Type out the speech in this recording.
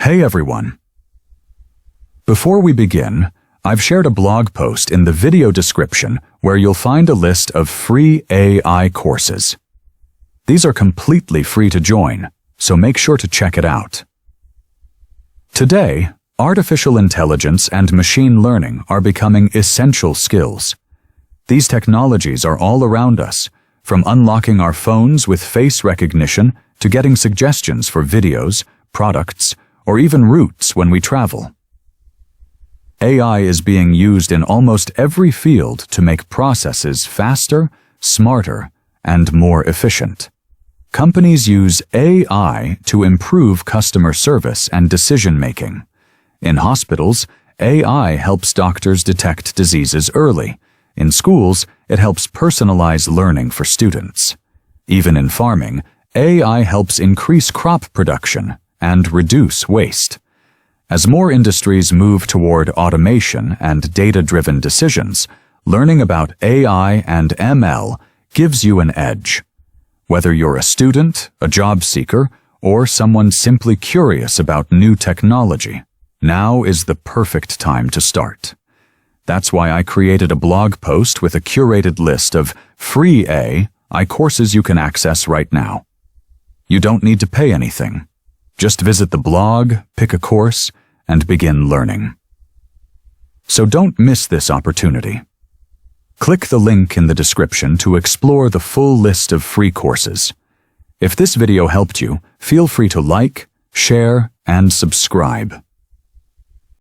Hey everyone! Before we begin, I've shared a blog post in the video description where you'll find a list of free AI courses. These are completely free to join, so make sure to check it out. Today, artificial intelligence and machine learning are becoming essential skills. These technologies are all around us, from unlocking our phones with face recognition to getting suggestions for videos, products, or even routes when we travel. AI is being used in almost every field to make processes faster, smarter, and more efficient. Companies use AI to improve customer service and decision-making. In hospitals, AI helps doctors detect diseases early. In schools, it helps personalize learning for students. Even in farming, AI helps increase crop production and reduce waste. As more industries move toward automation and data-driven decisions, learning about AI and ML gives you an edge. Whether you're a student, a job seeker, or someone simply curious about new technology, now is the perfect time to start. That's why I created a blog post with a curated list of free AI courses you can access right now. You don't need to pay anything. Just visit the blog, pick a course, and begin learning. So don't miss this opportunity. Click the link in the description to explore the full list of free courses. If this video helped you, feel free to like, share, and subscribe.